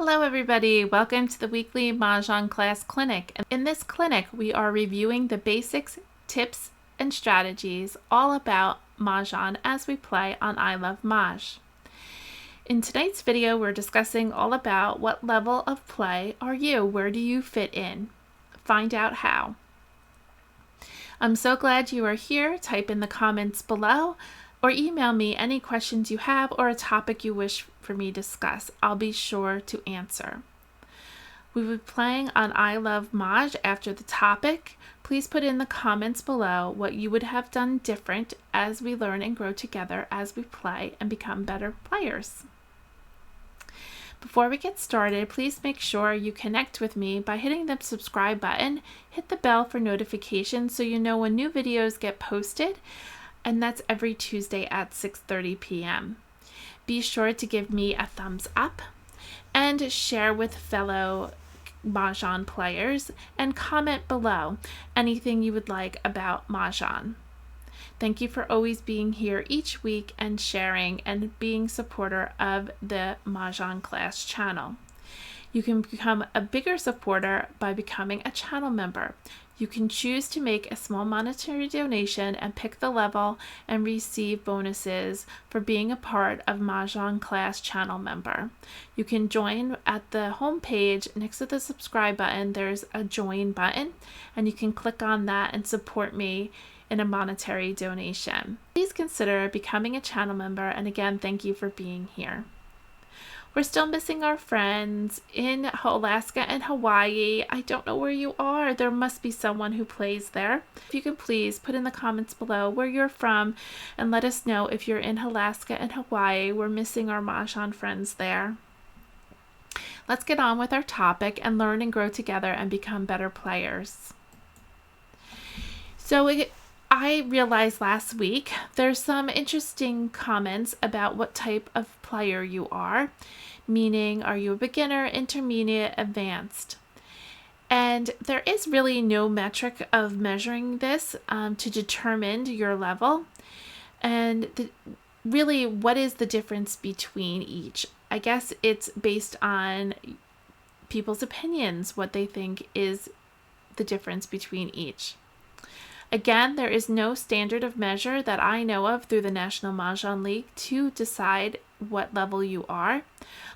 Hello everybody, welcome to the weekly Mahjong class clinic. In this clinic, we are reviewing the basics, tips, and strategies all about Mahjong as we play on ilovemahj. In tonight's video, we're discussing all about what level of play are you? Where do you fit in? Find out how. I'm so glad you are here. Type in the comments below or email me any questions you have or a topic you wish for me to discuss. I'll be sure to answer. We will be playing on ilovemahj after the topic. Please put in the comments below what you would have done different as we learn and grow together as we play and become better players. Before we get started, please make sure you connect with me by hitting the subscribe button, hit the bell for notifications so you know when new videos get posted, and that's every Tuesday at 6:30 p.m. Be sure to give me a thumbs up and share with fellow Mahjong players and comment below anything you would like about Mahjong. Thank you for always being here each week and sharing and being supporter of the Mahjong class channel. You can become a bigger supporter by becoming a channel member. You can choose to make a small monetary donation and pick the level and receive bonuses for being a part of Mahjong class channel member. You can join at the home page next to the subscribe button. There's a join button and you can click on that and support me in a monetary donation. Please consider becoming a channel member, and again, thank you for being here. We're still missing our friends in Alaska and Hawaii. I don't know where you are. There must be someone who plays there. If you could please put in the comments below where you're from and let us know if you're in Alaska and Hawaii. We're missing our Mahjong friends there. Let's get on with our topic and learn and grow together and become better players. I realized last week there's some interesting comments about what type of player you are, meaning are you a beginner, intermediate, advanced? And there is really no metric of measuring this to determine your level. And really, what is the difference between each? I guess it's based on people's opinions, what they think is the difference between each. Again, there is no standard of measure that I know of through the National Mahjong League to decide what level you are,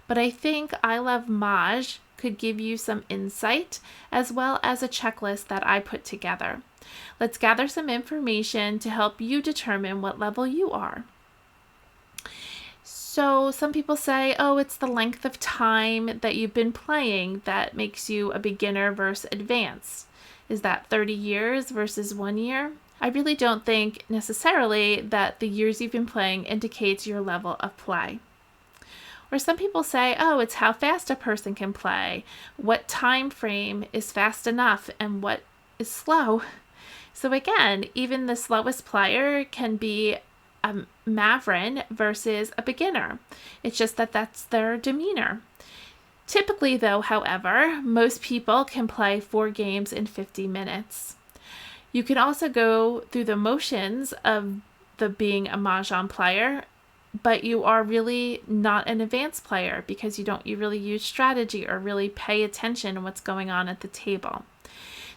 but I think ilovemahj could give you some insight as well as a checklist that I put together. Let's gather some information to help you determine what level you are. So some people say, oh, it's the length of time that you've been playing that makes you a beginner versus advanced. Is that 30 years versus 1 year? I really don't think necessarily that the years you've been playing indicates your level of play. Or some people say, oh, it's how fast a person can play. What time frame is fast enough and what is slow? So again, even the slowest player can be a maverick versus a beginner. It's just that that's their demeanor. Typically, though, however, most people can play 4 games in 50 minutes. You can also go through the motions of being a Mahjong player, but you are really not an advanced player because you really use strategy or really pay attention to what's going on at the table.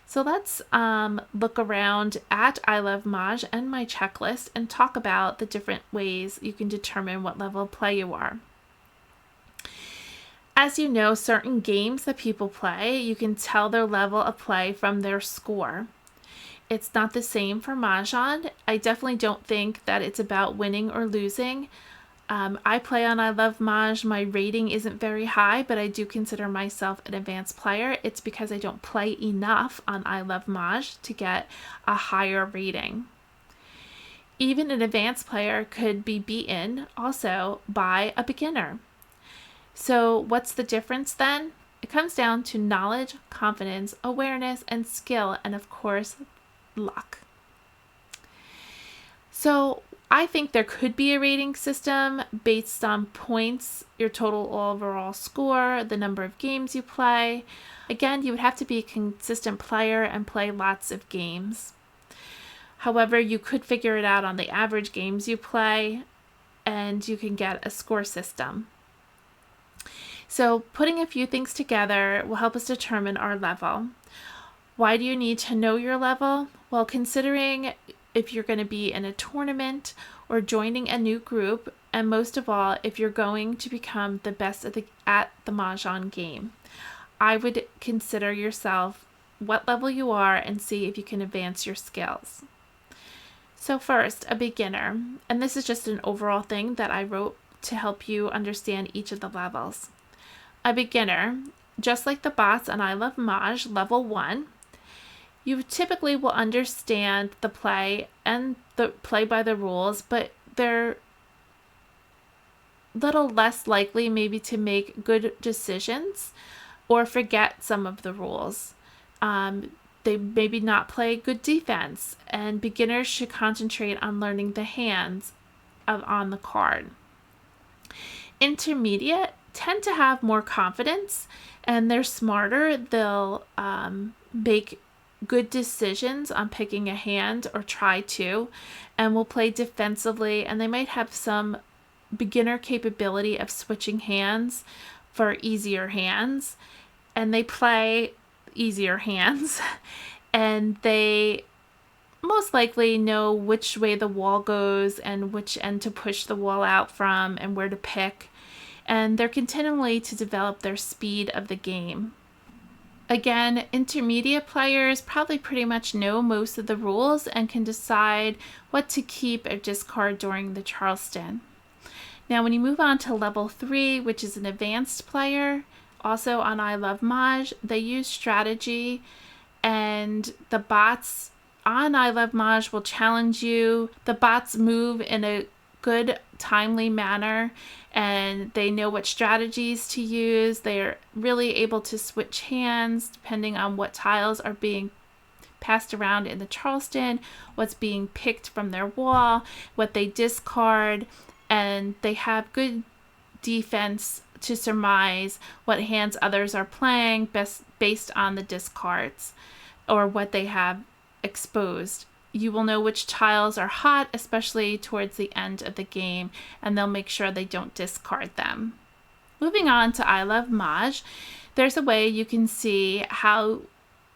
So let's look around at ilovemahj and my checklist and talk about the different ways you can determine what level of play you are. As you know, certain games that people play, you can tell their level of play from their score. It's not the same for Mahjong. I definitely don't think that it's about winning or losing. I play on ilovemahj. My rating isn't very high, but I do consider myself an advanced player. It's because I don't play enough on ilovemahj to get a higher rating. Even an advanced player could be beaten also by a beginner. So what's the difference then? It comes down to knowledge, confidence, awareness, and skill, and of course, luck. So I think there could be a rating system based on points, your total overall score, the number of games you play. Again, you would have to be a consistent player and play lots of games. However, you could figure it out on the average games you play, and you can get a score system. So putting a few things together will help us determine our level. Why do you need to know your level? Well, considering if you're going to be in a tournament or joining a new group, and most of all, if you're going to become the best at the Mahjong game, I would consider yourself what level you are and see if you can advance your skills. So first, a beginner, and this is just an overall thing that I wrote to help you understand each of the levels. A beginner, just like the bots on ilovemahj level 1, you typically will understand the play and the play by the rules, but they're little less likely maybe to make good decisions or forget some of the rules. They maybe not play good defense, and beginners should concentrate on learning the hands on the card. Intermediate tend to have more confidence and they're smarter. They'll make good decisions on picking a hand or try to, and will play defensively, and they might have some beginner capability of switching hands for easier hands, and they play easier hands and they most likely know which way the wall goes and which end to push the wall out from and where to pick, and they're continually to develop their speed of the game. Again, intermediate players probably pretty much know most of the rules and can decide what to keep or discard during the Charleston. Now, when you move on to level 3, which is an advanced player, also on ilovemahj, they use strategy, and the bots on ilovemahj will challenge you. The bots move in a good, timely manner, and they know what strategies to use. They're really able to switch hands depending on what tiles are being passed around in the Charleston, what's being picked from their wall, what they discard, and they have good defense to surmise what hands others are playing based on the discards or what they have exposed. You will know which tiles are hot, especially towards the end of the game, and they'll make sure they don't discard them. Moving on to ilovemahj, there's a way you can see how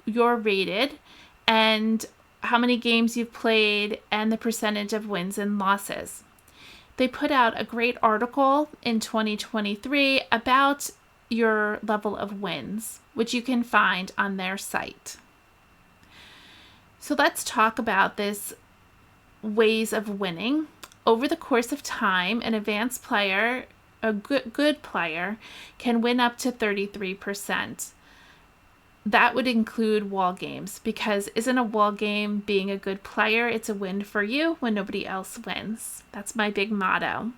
you're rated and how many games you've played and the percentage of wins and losses. They put out a great article in 2023 about your level of wins, which you can find on their site. So let's talk about this ways of winning. Over the course of time, an advanced player, a good player, can win up to 33%. That would include wall games, because isn't a wall game being a good player? It's a win for you when nobody else wins. That's my big motto.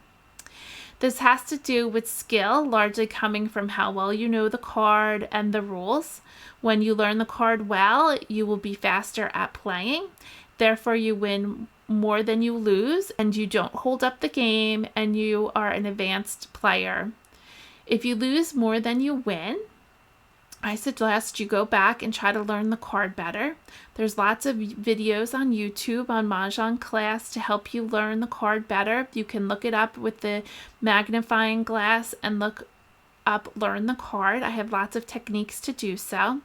This has to do with skill, largely coming from how well you know the card and the rules. When you learn the card well, you will be faster at playing. Therefore, you win more than you lose, and you don't hold up the game, and you are an advanced player. If you lose more than you win, I suggest you go back and try to learn the card better. There's lots of videos on YouTube on Mahjong class to help you learn the card better. You can look it up with the magnifying glass and look up learn the card. I have lots of techniques to do so.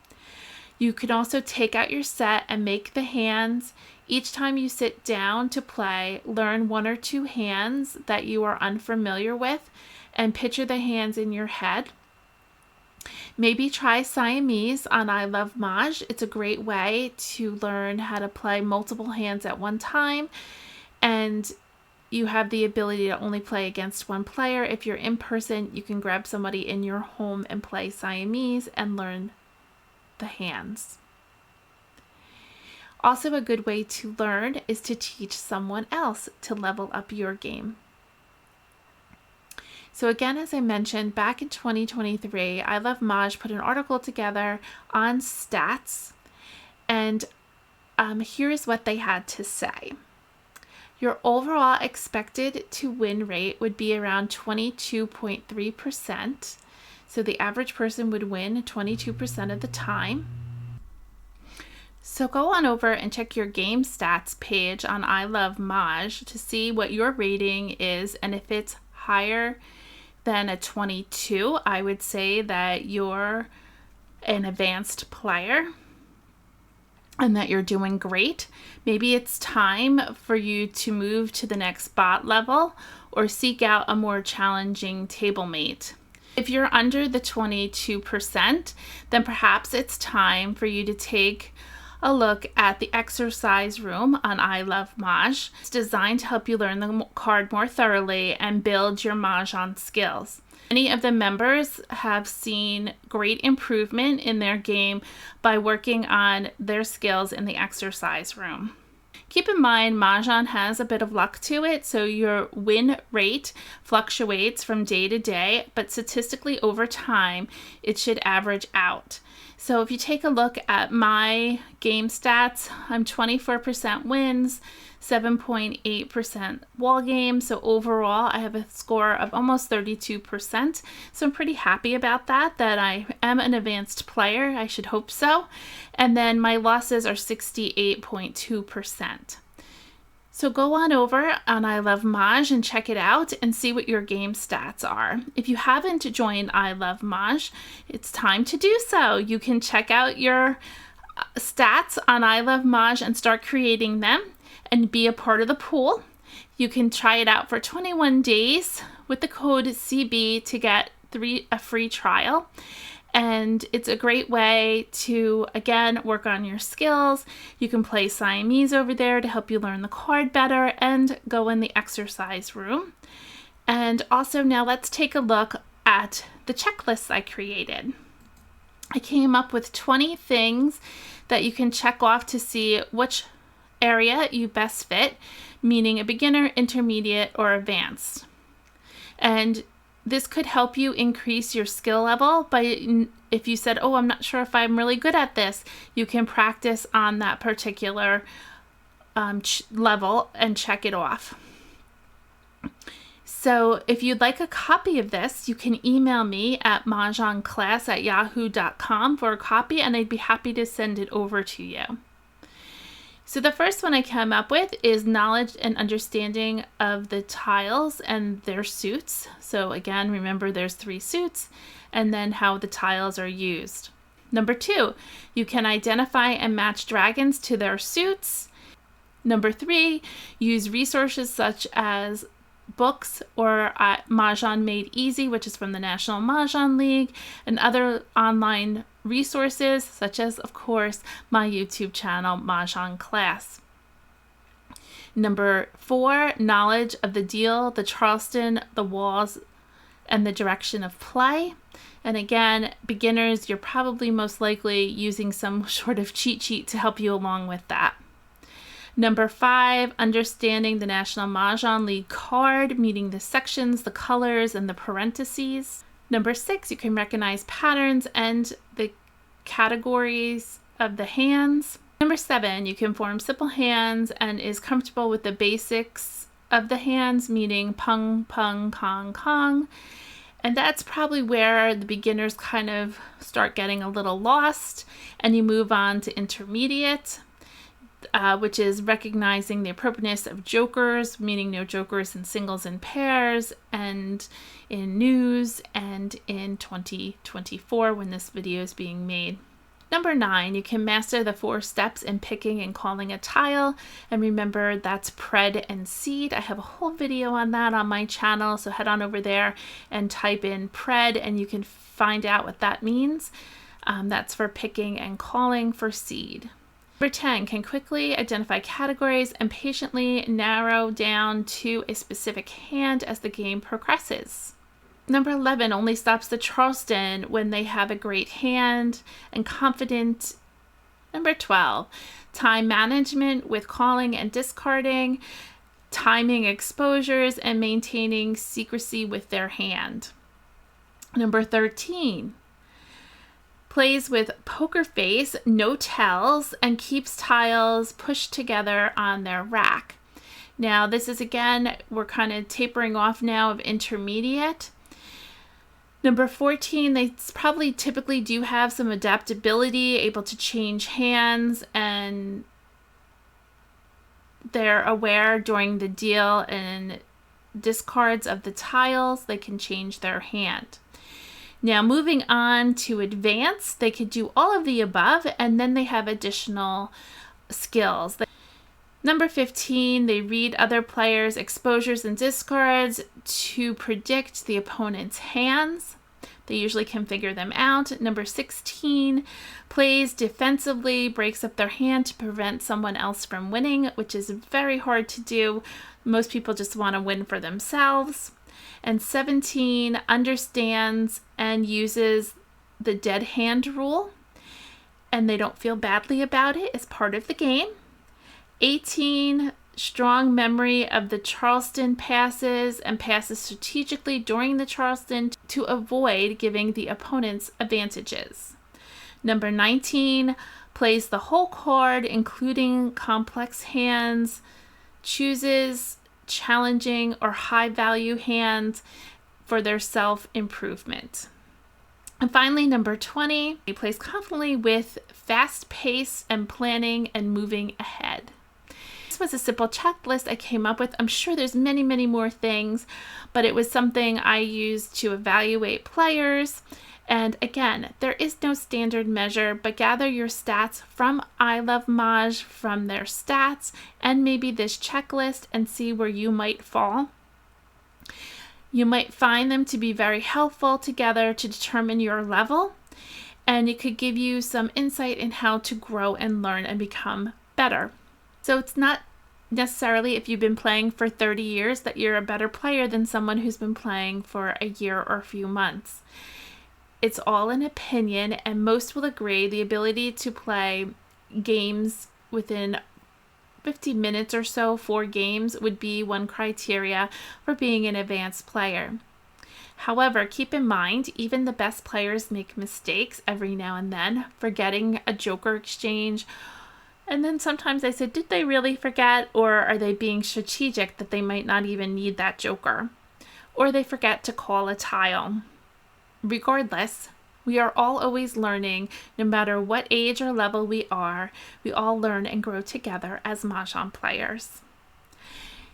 You can also take out your set and make the hands. Each time you sit down to play, learn 1 or 2 hands that you are unfamiliar with and picture the hands in your head. Maybe try Siamese on ilovemahj. It's a great way to learn how to play multiple hands at one time, and you have the ability to only play against one player. If you're in person, you can grab somebody in your home and play Siamese and learn the hands. Also, a good way to learn is to teach someone else to level up your game. So again, as I mentioned, back in 2023, ilovemahj put an article together on stats, and here's what they had to say. Your overall expected to win rate would be around 22.3%. So the average person would win 22% of the time. So go on over and check your game stats page on ilovemahj to see what your rating is and if it's higher than a 22, I would say that you're an advanced player and that you're doing great. Maybe it's time for you to move to the next spot level or seek out a more challenging table mate. If you're under the 22%, then perhaps it's time for you to take a look at the exercise room on ilovemahj. It's designed to help you learn the card more thoroughly and build your Mahjong skills. Many of the members have seen great improvement in their game by working on their skills in the exercise room. Keep in mind, Mahjong has a bit of luck to it, so your win rate fluctuates from day to day, but statistically over time, it should average out. So if you take a look at my game stats, I'm 24% wins, 7.8% wall game. So overall, I have a score of almost 32%. So I'm pretty happy about that I am an advanced player. I should hope so. And then my losses are 68.2%. So go on over on ilovemahj and check it out and see what your game stats are. If you haven't joined ilovemahj, it's time to do so. You can check out your stats on ilovemahj and start creating them and be a part of the pool. You can try it out for 21 days with the code CB to get a free trial. And it's a great way to, again, work on your skills. You can play Siamese over there to help you learn the card better and go in the exercise room. And also now let's take a look at the checklists I created. I came up with 20 things that you can check off to see which area you best fit, meaning a beginner, intermediate, or advanced. And this could help you increase your skill level by, if you said, oh, I'm not sure if I'm really good at this, you can practice on that particular level and check it off. So if you'd like a copy of this, you can email me at mahjongclass@yahoo.com for a copy, and I'd be happy to send it over to you. So the first one I came up with is knowledge and understanding of the tiles and their suits. So again, remember there's 3 suits, and then how the tiles are used. Number 2, you can identify and match dragons to their suits. Number 3, use resources such as books or Mahjong Made Easy, which is from the National Mahjong League, and other online resources such as, of course, my YouTube channel, Mahjong Class. Number 4, knowledge of the deal, the Charleston, the walls, and the direction of play. And again, beginners, you're probably most likely using some sort of cheat sheet to help you along with that. Number 5, understanding the National Mahjong League card, meaning the sections, the colors, and the parentheses. Number 6, you can recognize patterns and the categories of the hands. Number 7, you can form simple hands and is comfortable with the basics of the hands, meaning pung, pung, kong, kong. And that's probably where the beginners kind of start getting a little lost, and you move on to intermediate, which is recognizing the appropriateness of jokers, meaning no jokers in singles and pairs, and in news, and in 2024 when this video is being made. Number 9, you can master the 4 steps in picking and calling a tile, and remember that's pred and seed. I have a whole video on that on my channel, so head on over there and type in pred and you can find out what that means. That's for picking and calling for seed. Number 10, can quickly identify categories and patiently narrow down to a specific hand as the game progresses. Number 11, only stops the Charleston when they have a great hand and confident. Number 12, time management with calling and discarding, timing exposures, and maintaining secrecy with their hand. Number 13, plays with poker face, no tells, and keeps tiles pushed together on their rack. Now this is, again, we're kind of tapering off now of intermediate. Number 14, they probably typically do have some adaptability, able to change hands, and they're aware during the deal and discards of the tiles, they can change their hand. Now moving on to advanced, they could do all of the above, and then they have additional skills. Number 15, they read other players' exposures and discards to predict the opponent's hands. They usually can figure them out. Number 16, plays defensively, breaks up their hand to prevent someone else from winning, which is very hard to do. Most people just want to win for themselves. And 17, understands and uses the dead hand rule, and they don't feel badly about it. It's part of the game. 18, strong memory of the Charleston passes and passes strategically during the Charleston to avoid giving the opponents advantages. Number 19, plays the whole card, including complex hands, chooses challenging or high value hands for their self-improvement. And finally, number 20, he plays confidently with fast pace and planning and moving ahead. This was a simple checklist I came up with. I'm sure there's many, many more things, but it was something I used to evaluate players. And again, there is no standard measure, but gather your stats from ilovemahj, from their stats, and maybe this checklist, and see where you might fall. You might find them to be very helpful together to determine your level, and it could give you some insight in how to grow and learn and become better. So it's not necessarily if you've been playing for 30 years that you're a better player than someone who's been playing for a year or a few months. It's all an opinion, and most will agree the ability to play games within 50 minutes or so, 4 games, would be one criteria for being an advanced player. However, keep in mind, even the best players make mistakes every now and then, forgetting a joker exchange. And then sometimes I said, did they really forget, or are they being strategic that they might not even need that joker? Or they forget to call a tile. Regardless, we are all always learning, no matter what age or level we are. We all learn and grow together as Mahjong players.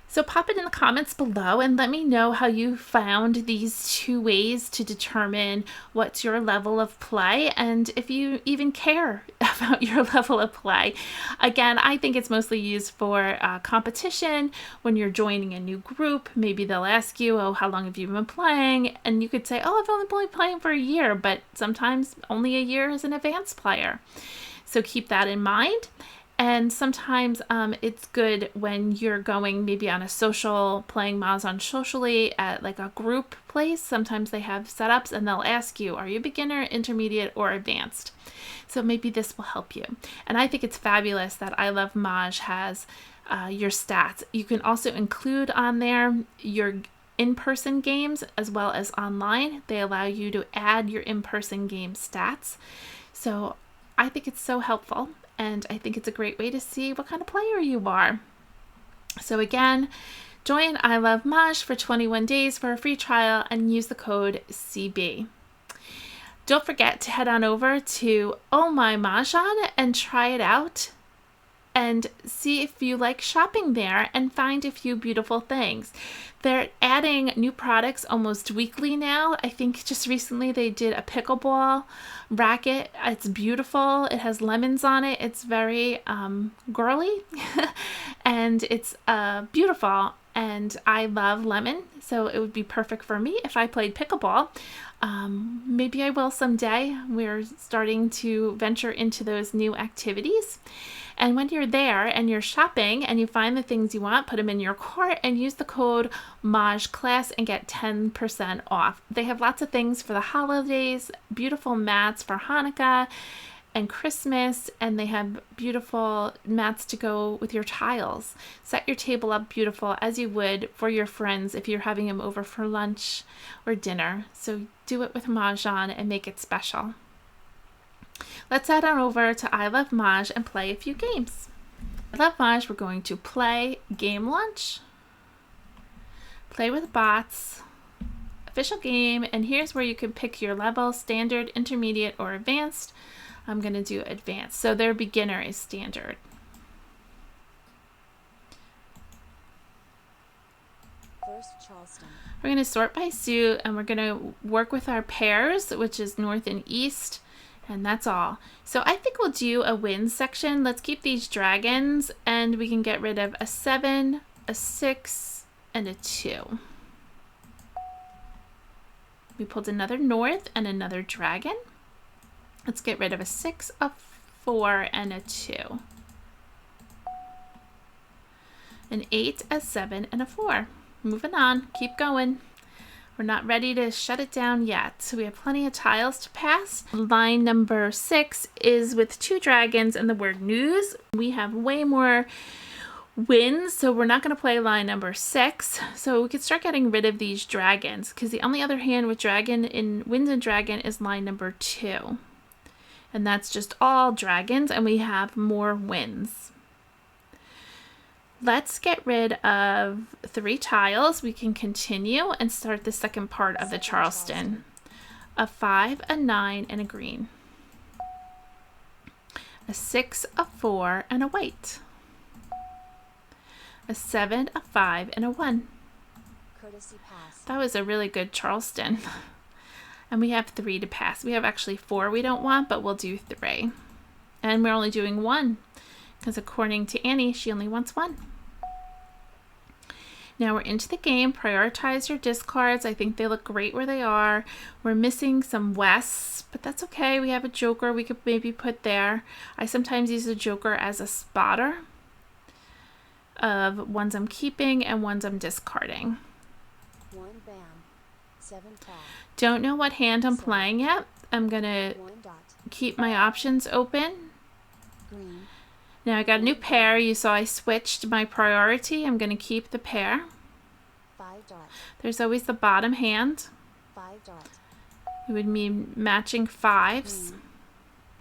So pop it in the comments below and let me know how you found these 2 ways to determine what's your level of play, and if you even care about your level of play. Again, I think it's mostly used for competition. When you're joining a new group, maybe they'll ask you, oh, how long have you been playing? And you could say, oh, I've only been playing for a year, but sometimes only a year as an advanced player. So keep that in mind. And sometimes it's good when you're going maybe on a social, playing Mahjong socially at like a group place. Sometimes they have setups and they'll ask you, are you beginner, intermediate, or advanced? So maybe this will help you. And I think it's fabulous that ilovemahj has your stats. You can also include on there your in-person games as well as online. They allow you to add your in-person game stats. So I think it's so helpful. And I think it's a great way to see what kind of player you are. So again, join ilovemahj for 21 days for a free trial and use the code CB. Don't forget to head on over to Oh My Mahjong and try it out and see if you like shopping there and find a few beautiful things. They're adding new products almost weekly now. I think just recently they did a pickleball racket. It's beautiful. It has lemons on it. It's very girly and it's beautiful. And I love lemon, so it would be perfect for me if I played pickleball. Maybe I will someday. We're starting to venture into those new activities. And when you're there and you're shopping and you find the things you want, put them in your cart and use the code MAHJClass and get 10% off. They have lots of things for the holidays, beautiful mats for Hanukkah and Christmas, and they have beautiful mats to go with your tiles. Set your table up beautiful as you would for your friends if you're having them over for lunch or dinner. So do it with Mahjong and make it special. Let's head on over to ilovemahj and play a few games. ilovemahj, we're going to play Game Lunch, Play with Bots, Official Game, and here's where you can pick your level, Standard, Intermediate, or Advanced. I'm going to do Advanced, so their beginner is Standard. First Charleston. We're going to sort by suit, and we're going to work with our pairs, which is north and east, and that's all. So I think we'll do a wins section. Let's keep these dragons, and we can get rid of a 7, a 6, and a 2. We pulled another north and another dragon. Let's get rid of a 6, a 4, and a 2. An 8, a 7, and a 4. Moving on, keep going. We're not ready to shut it down yet. So we have plenty of tiles to pass. Line number 6 is with 2 dragons and the word news. We have way more wins, so we're not going to play line number 6. So we could start getting rid of these dragons, because the only other hand with dragon in wins and dragon is line number 2. And that's just all dragons, and we have more wins. Let's get rid of 3 tiles. We can continue and start the second part of the Charleston. A 5, a 9, and a green. A 6, a 4, and a white. A 7, a 5, and a 1. Courtesy pass. That was a really good Charleston. And we have 3 to pass. We have actually 4 we don't want, but we'll do 3. And we're only doing 1, because according to Annie, she only wants 1. Now we're into the game. Prioritize your discards. I think they look great where they are. We're missing some wests, but that's okay. We have a joker we could maybe put there. I sometimes use a joker as a spotter of ones I'm keeping and ones I'm discarding. 1 bam. 7 pass. Don't know what hand I'm playing yet. I'm gonna 1 dot. keep my options open. Green. Now I got a new pair. You saw I switched my priority. I'm going to keep the pair. 5 dot. There's always the bottom hand. 5 dot. It would mean matching 5s. Green.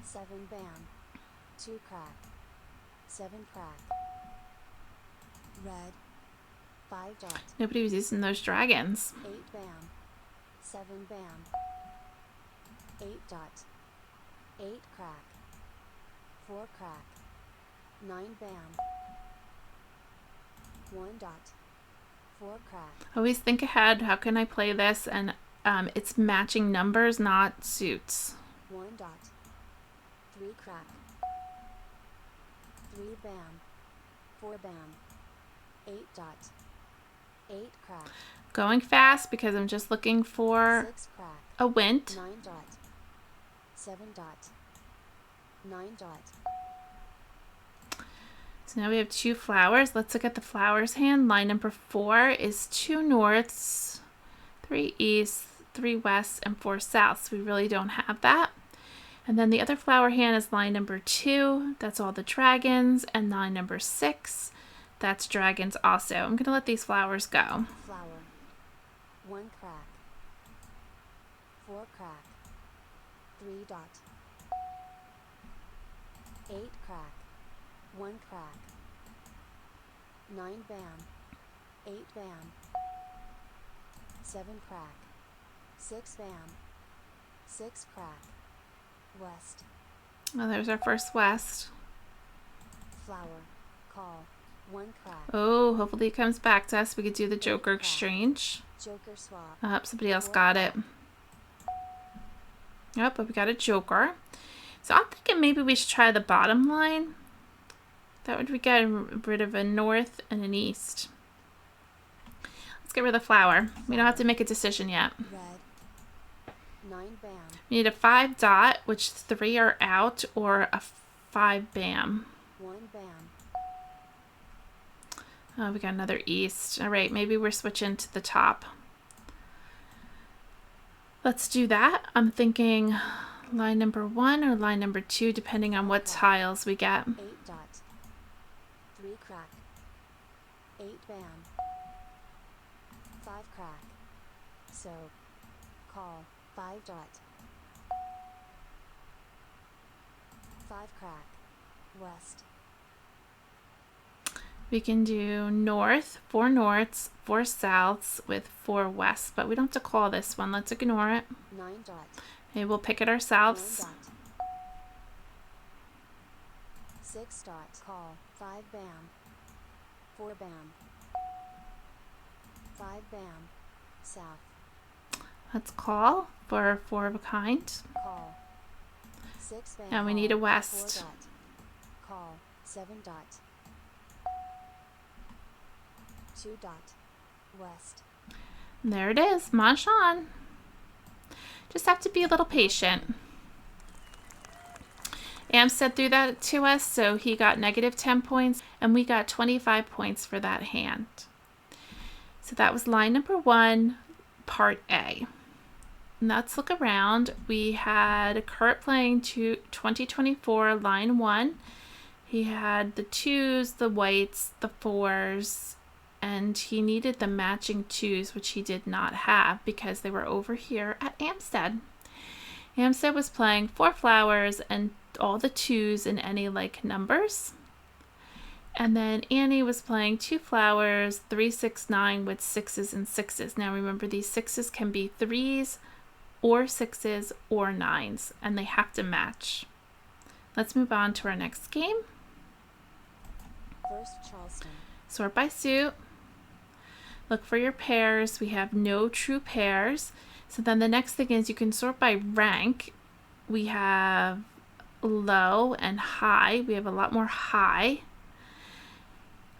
7 bam. 2 crack. 7 crack. Red. 5 dot. Nobody was using those dragons. 8 bam. 7 bam. 8 dot. 8 crack. 4 crack. 9 bam. 1 dot. 4 crack. Always think ahead. How can I play this? And it's matching numbers, not suits. 1 dot. 3 crack. 3 bam. 4 bam. 8 dot. 8 crack. Going fast because I'm just looking for 6 crack. a wint. 9 dot. 7 dot. 9 dot. So now we have 2 flowers. Let's look at the flowers hand. Line number 4 is 2 norths, 3 easts, 3 west, and 4 souths. We really don't have that. And then the other flower hand is line number 2. That's all the dragons. And line number 6, that's dragons also. I'm going to let these flowers go. Flower. 1 crack. 4 crack. 3 dot. 8 crack. 1 crack. 9 bam. 8 bam. 7 crack. 6 bam. 6 crack. West. Oh, there's our first west. Flower. Call. 1 crack. Oh, hopefully it comes back to us. We could do the joker exchange. Joker swap. Oh, somebody else got it. Yep, but we got a joker. So I'm thinking maybe we should try the bottom line. That would be getting rid of a north and an east. Let's get rid of the flower. We don't have to make a decision yet. Red. 9 bam. We need a 5 dot, which 3 are out, or a 5 bam. 1 bam. Oh, we got another east. All right, maybe we're switching to the top. Let's do that. I'm thinking line number 1 or line number 2, depending on what tiles we get. 8 dot. 3 crack. 8 bam. 5 crack. So, call. 5 dot. 5 crack. West. We can do north, 4 norths, 4 souths with 4 wests, but we don't have to call this one. Let's ignore it. 9 dot. Maybe we'll pick it 9 ourselves. dot. 6 dot. Call. 5 bam. 4 bam. 5 bam. South. Let's call for 4 of a kind. Call. 6 bam. And we need a west. 4 dot. Call. 7 dot. 2 dot. West. And there it is, Mahjong. Just have to be a little patient. Amstead threw that to us, so he got -10 points, and we got 25 points for that hand. So that was line number 1, part A. And let's look around. We had Kurt playing 2024, line 1. He had the 2s, the whites, the 4s, and he needed the matching 2s, which he did not have because they were over here at Amstead. Amstead was playing 4 flowers and all the 2s in any like numbers. And then Annie was playing 2 flowers, 3, 6, 9 with 6s and 6s. Now remember, these 6s can be 3s or 6s or 9s, and they have to match. Let's move on to our next game. First Charleston. Sort by suit. Look for your pairs. We have no true pairs. So then the next thing is you can sort by rank. We have low and high. We have a lot more high.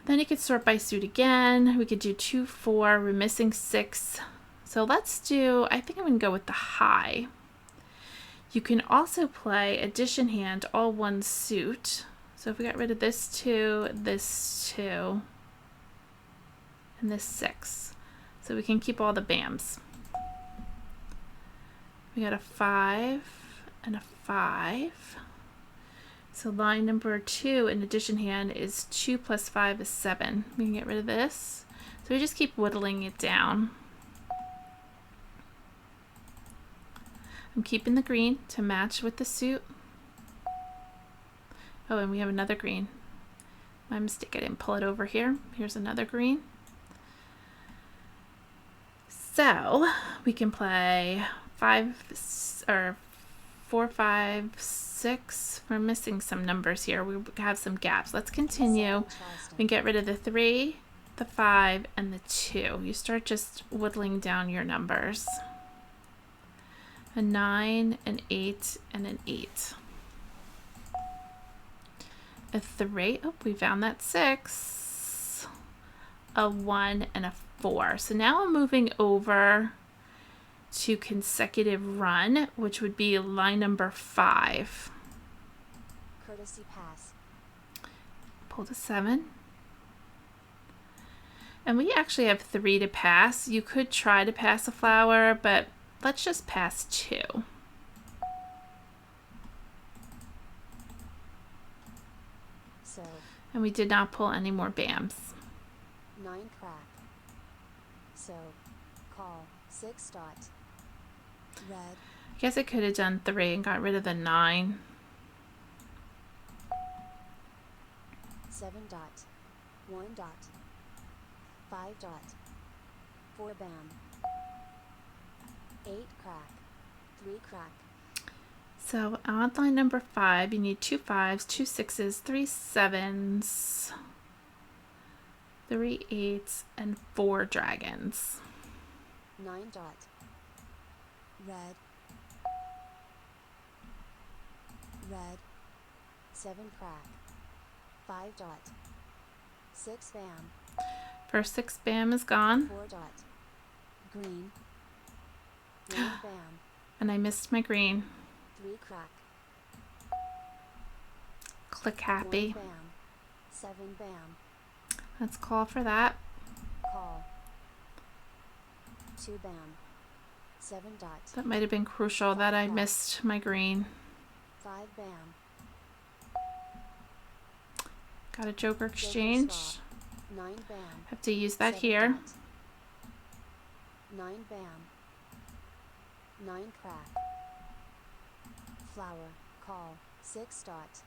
Then you could sort by suit again. We could do 2, 4. We're missing 6. So let's do, I think I'm going to go with the high. You can also play addition hand, all one suit. So if we got rid of this 2, and this 6. So we can keep all the bams. We got a 5 and a 5. So line number 2 in addition hand is 2 plus 5 is 7. We can get rid of this. So we just keep whittling it down. I'm keeping the green to match with the suit. Oh, and we have another green. My mistake, I didn't pull it over here. Here's another green. So we can play 4, 5, 6. We're missing some numbers here. We have some gaps. Let's continue. We can get rid of the 3, the 5, and the 2. You start just whittling down your numbers. A 9, an 8, and an 8. A 3. Oh, we found that 6. A 1 and a 4. So now I'm moving over to consecutive run, which would be line number 5. Courtesy pass. Pulled a 7. And we actually have 3 to pass. You could try to pass a flower, but let's just pass 2. So. And we did not pull any more bams. 9 crack. So. Call. 6 dot. Red. I guess I could have done 3 and got rid of the 9. 7 dot. 1 dot. 5 dot. 4 bam. 8 crack. 3 crack. So on line number 5, you need 2 5s, 2 6s, 3 7s, 3 8s, and 4 dragons. 9 dot. Red. Red. 7 crack. 5 dot. 6 bam. First 6 bam is gone. 4 dot. Green. 1 bam. And I missed my green. 3 crack. Click happy. 1 bam. 7 bam. Let's call for that. Call. 2 bam. 7 dot. That might have been crucial that I missed my green. 5 bam. Got a joker exchange. 9 bam. Have to use that 7 here. dot. 9 bam. 9 crack. Flower. Call. 6 dot.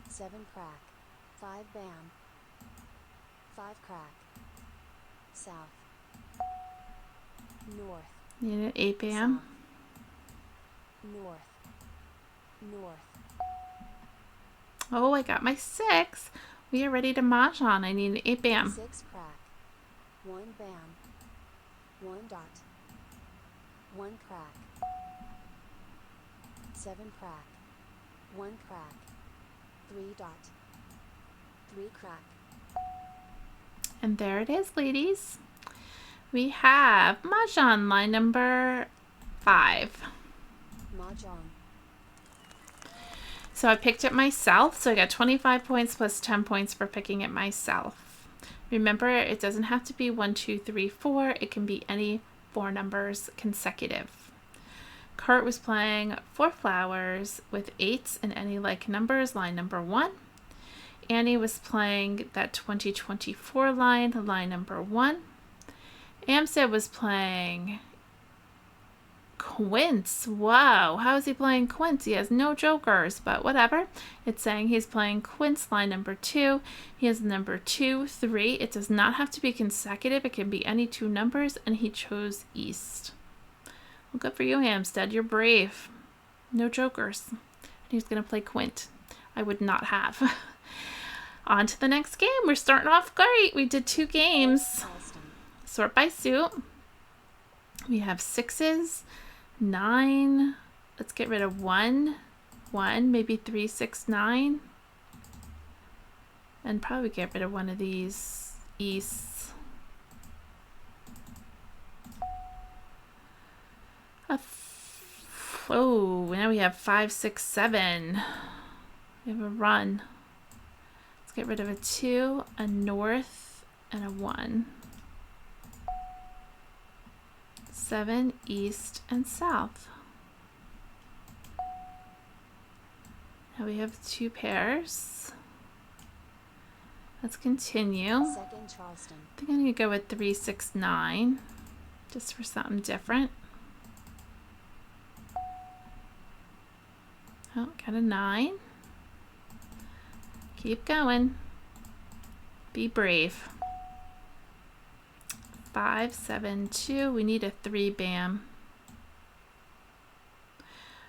7 crack. 5 bam. 5 crack. South. North. Need an 8 bam. South. North. North. Oh, I got my 6. We are ready to Mahjong. I need an 8 bam. 6 crack. 1 bam. 1 dot. 1 crack. 7 crack. 1 crack. 3 dot. 3 crack. And there it is, ladies. We have Mahjong line number 5. Mahjong. So I picked it myself, so I got 25 points plus 10 points for picking it myself. Remember, it doesn't have to be 1, 2, 3, 4. It can be any 4 numbers consecutive. Kurt was playing 4 flowers with 8s and any like numbers, line number 1. Annie was playing that 2024 line number 1. Amstead was playing quints. Wow, how is he playing quints? He has no jokers, but whatever. It's saying he's playing quints, line number 2. He has number 2, 3. It does not have to be consecutive. It can be any 2 numbers, and he chose east. Well, good for you, Amstead. You're brave. No jokers. And he's going to play quint. I would not have. On to the next game. We're starting off great. We did 2 games. Sort by suit. We have 6s, 9. Let's get rid of 1, maybe 3, 6, 9. And probably get rid of one of these easts. Oh, now we have 5, 6, 7. We have a run. Let's get rid of a 2, a north, and a 1. 7, east, and south. Now we have 2 pairs. Let's continue. Second Charleston. I think I'm going to go with 3, 6, 9, just for something different. Oh, got a 9. Keep going. Be brave. 5, 7, 2. We need a 3 bam.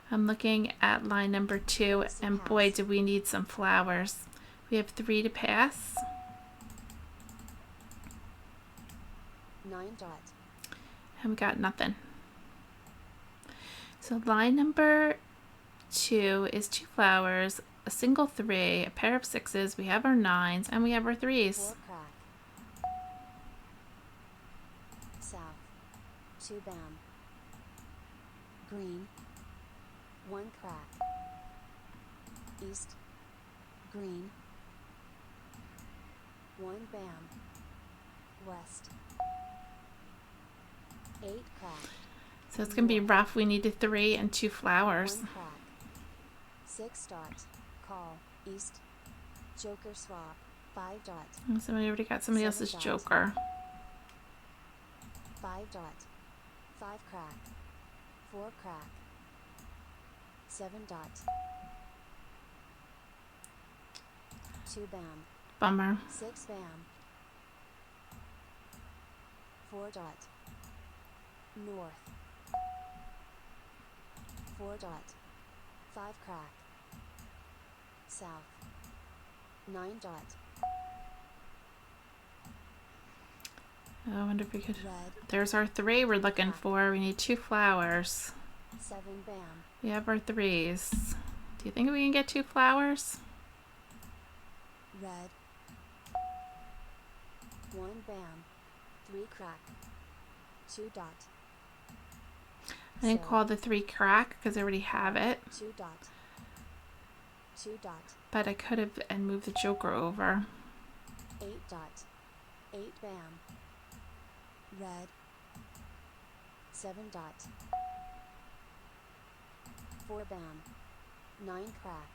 I'm looking at line number 2, and boy, do we need some flowers. We have 3 to pass. 9 dot. And we got nothing. So line number 2 is 2 flowers, a single 3, a pair of 6s. We have our 9s, and we have our 3s. 4 crack. South. 2 bam. Green. 1 crack. East. Green. 1 bam. West. 8 crack. So it's going to be rough. We need a 3 and 2 flowers. 1 crack. 6 dot. Call. East. Joker swap. 5 dot. Oh, somebody already got somebody 7 else's dot. joker. 5 dot. 5 crack. 4 crack. 7 dot. 2 bam. Bummer. 6 bam. 4 dot. North. 4 dot. 5 crack. South. 9 dot. I wonder if we could. Red. There's our 3 we're looking for. We need 2 flowers. 7 bam. We have our 3s. Do you think we can get 2 flowers? Red. 1 bam. 3 crack. 2 dot. I didn't call the 3 crack because I already have it. 2 dot. 2 dot. But I could have and moved the joker over. 8 dot. 8 bam. Red. 7 dot. 4 bam. 9 crack.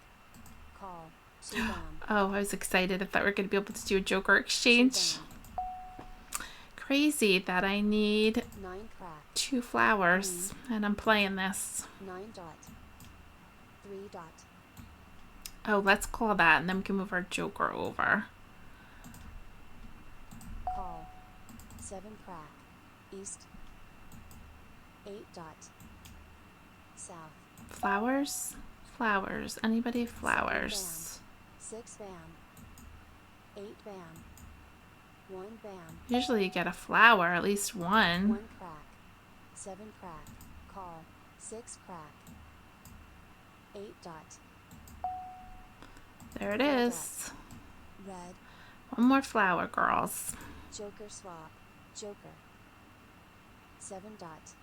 Call. 2 bam. Oh, I was excited. I thought we were going to be able to do a joker 2 exchange. bam. Crazy that I need 9 crack. 2 flowers. And I'm playing this. 9 dot. 3 dot. Oh, let's call that and then we can move our joker over. Call. 7 crack. East. 8 dot. South. Flowers? Flowers. Anybody? Flowers. 6 bam. 8 bam. 1 bam. Usually you get a flower, at least one. 1 crack. 7 crack. Call. 6 crack. 8 dot. There it 4 is. dot. Red. One more flower, girls. Joker swap. Joker. 7 dot.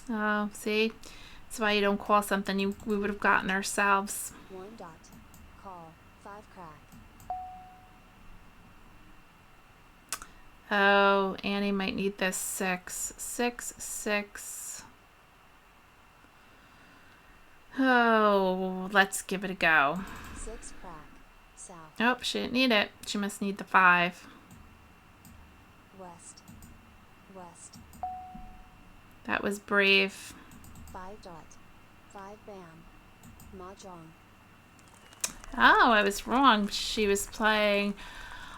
Oh, see? That's why you don't call something we would have gotten ourselves. 1 dot. Call. 5 crack. Oh, Annie might need this 6. 6, 6. Oh, let's give it a go. 6 crack. South. Oh, she didn't need it. She must need the 5. West. West. That was brave. 5 dot. 5 bam. Mah Jongg. Oh, I was wrong.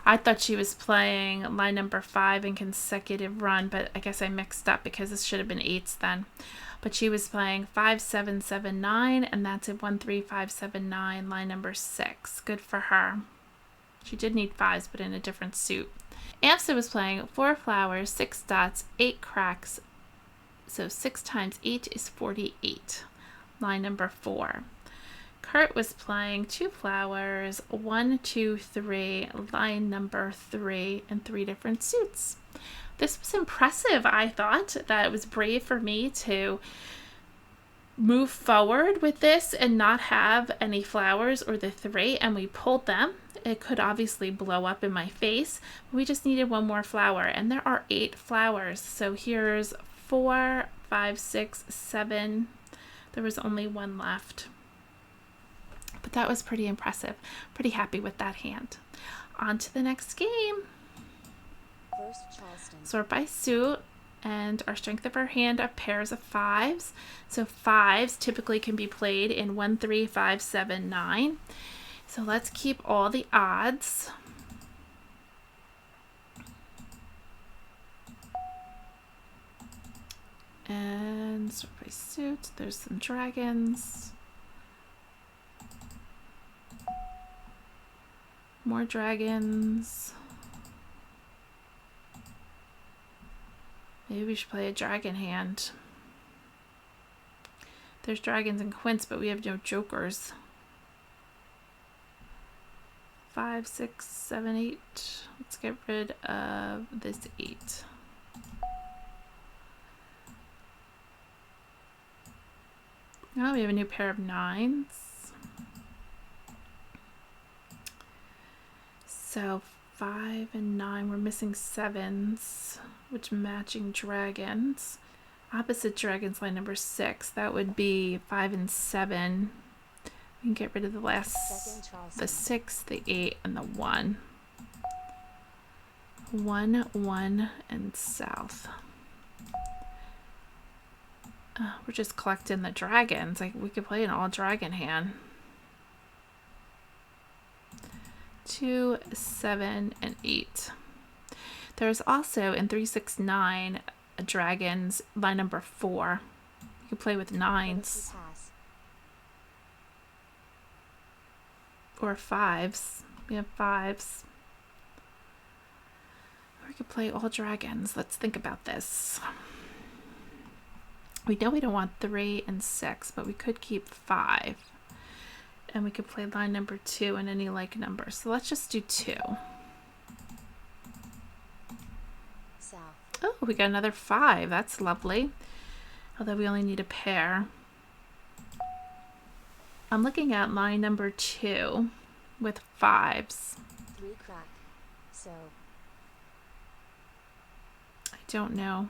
I thought she was playing line number 5 in consecutive run, but I guess I mixed up because this should have been 8s then. But she was playing 5, 7, 7, 9, and that's a 1, 3, 5, 7, 9, line number 6. Good for her. She did need 5s, but in a different suit. AMSA was playing 4 flowers, 6 dots, 8 cracks. So 6 times 8 is 48. Line number 4. Kurt was playing 2 flowers, 1, 2, 3, line number 3, in 3 different suits. This was impressive, I thought. That it was brave for me to move forward with this and not have any flowers or the 3, and we pulled them. It could obviously blow up in my face. We just needed 1 more flower, and there are 8 flowers. So here's 4, 5, 6, 7. There was only 1 left. But that was pretty impressive. Pretty happy with that hand. On to the next game. First Charleston. Sort by suit, and our strength of our hand are pairs of 5s. So 5s typically can be played in 1, 3, 5, 7, 9. So let's keep all the odds. And sort by suit, there's some dragons. More dragons. Maybe we should play a dragon hand. There's dragons and quints, but we have no jokers. 5, 6, 7, 8. Let's get rid of this 8. Oh, we have a new pair of 9s. So 5 and 9, we're missing 7s, which matching dragons. Opposite dragons, line number 6. That would be 5 and 7. We can get rid of the last, the 6, the 8, and the 1. 1, 1, and south. We're just collecting the dragons. Like, we could play an all dragon hand. 2, 7, and 8. There's also in 3, 6, 9 dragons, line number 4. You can play with 9s or 5s. We have 5s. Or we could play all dragons. Let's think about this. We know we don't want 3 and 6, but we could keep 5. And we could play line number 2 and any like number. So let's just do 2. South. Oh, we got another 5. That's lovely. Although we only need a pair. I'm looking at line number 2 with 5s. 3 crack. So. I don't know.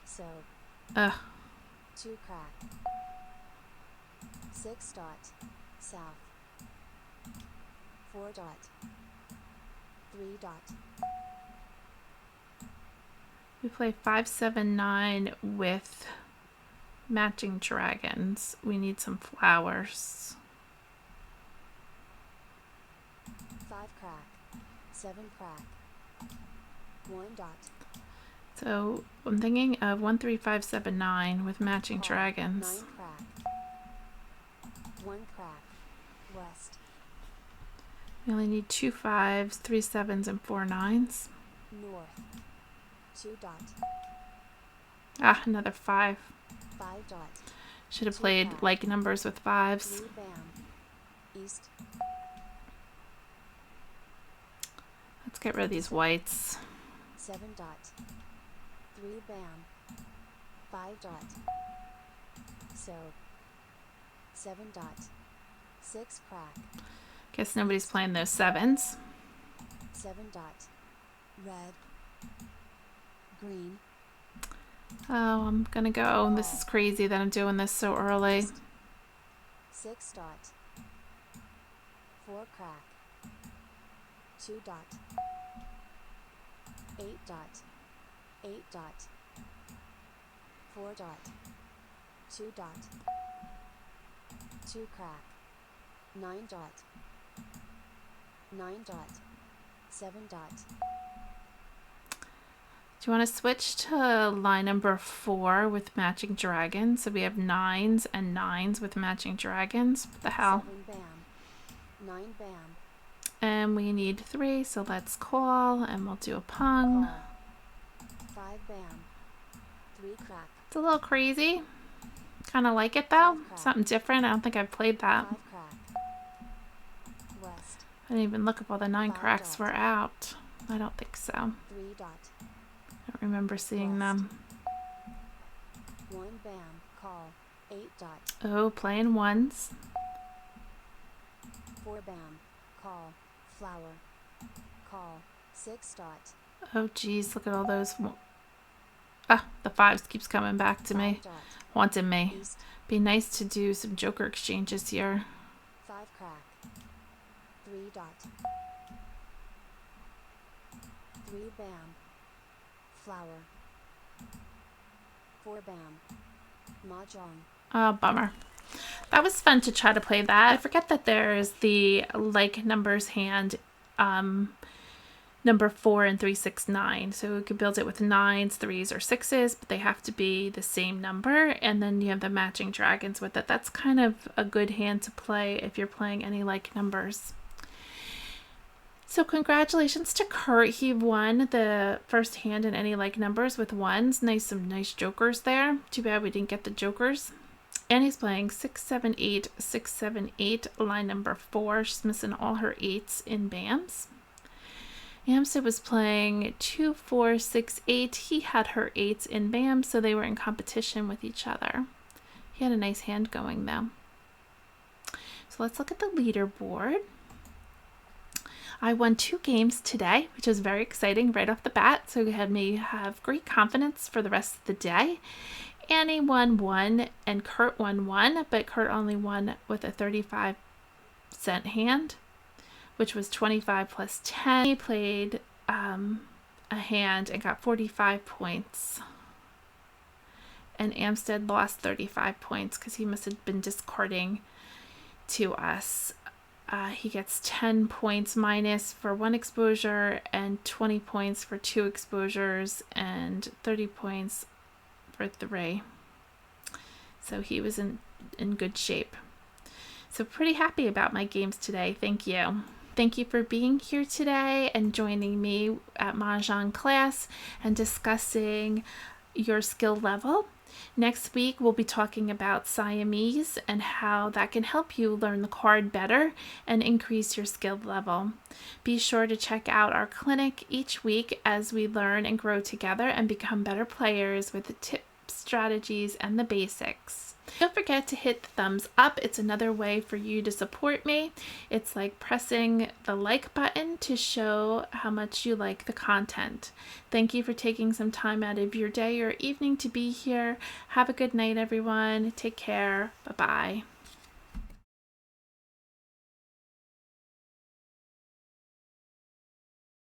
So. 2 crack. 6 dot. South. 4 dot. 3 dot. We play 5, 7, 9 with matching dragons. We need some flowers. 5 crack. 7 crack. 1 dot. So I'm thinking of 1, 3, 5, 7, 9 with matching Call. dragons. 9 crack. 1 crack. West. We only need 2 5s, 3 7s, and 4 9s. North. 2 dot. Ah, another 5. 5 dot. Should have 2 played crack. like numbers with 5s. 3 bam. East. Let's get rid of these whites. 7 dot. 3 bam. 5 dot. So. 7 dot. 6 crack. Guess nobody's playing those 7s. 7 dot. Red. Green. Oh, I'm gonna go. This is crazy that I'm doing this so early. 6 dot. 4 crack. 2 dot. 8 dot. 8 dot. 4 dot. 2 dot. 2 crack. 9 dot. 9 dot. 7 dot. Do you want to switch to line number 4 with matching dragons? So we have 9s and 9s with matching dragons. What the hell? 7 bam. 9 bam. And we need 3, so let's call and we'll do a pung. Call. 5 bam. 3 crack. It's a little crazy. Kind of like it though. 5 crack. Something different. I don't think I've played that. 5 crack. West. I didn't even look if all the 9 5 cracks dot. were out. I don't think so. 3 dot. I don't remember seeing West. them. 1 bam. Call. 8 dot. Oh, playing 1s. 4 bam. Call. Flower. Call. 6 dot. Oh geez, look at all those. Ah, the 5s keeps coming back to 5 me. dot. Wanting me. East. Be nice to do some joker exchanges here. 5 crack. 3 dot. 3 bam. Flower. 4 bam. Mahjong. Oh, bummer. That was fun to try to play that. I forget that there's the like numbers hand, number 4 and 3 6 9. So we could build it with 9s, 3s, or 6s, but they have to be the same number. And then you have the matching dragons with it. That's kind of a good hand to play if you're playing any like numbers. So congratulations to Kurt. He won the first hand in any like numbers with 1s. Some nice jokers there. Too bad we didn't get the jokers. And he's playing 6 7 8 6 7 8, line number 4. She's missing all her 8s in BAMs. Amstead was playing 2 4 6 8. He had her 8s in BAMs, so they were in competition with each other. He had a nice hand going though. So let's look at the leaderboard. I won 2 games today, which is very exciting right off the bat. So it had me have great confidence for the rest of the day. Annie won 1 and Kurt won 1, but Kurt only won with a 35-cent hand, which was 25 plus 10. He played a hand and got 45 points. And Amstead lost 35 points because he must have been discarding to us. He gets 10 points minus for 1 exposure and 20 points for 2 exposures and 30 points for 3. So he was in good shape. So pretty happy about my games today. Thank you. Thank you for being here today and joining me at Mahjong class and discussing your skill level. Next week, we'll be talking about Siamese and how that can help you learn the card better and increase your skill level. Be sure to check out our clinic each week as we learn and grow together and become better players with the tips, strategies, and the basics. Don't forget to hit the thumbs up. It's another way for you to support me. It's like pressing the like button to show how much you like the content. Thank you for taking some time out of your day or evening to be here. Have a good night, everyone. Take care. Bye-bye.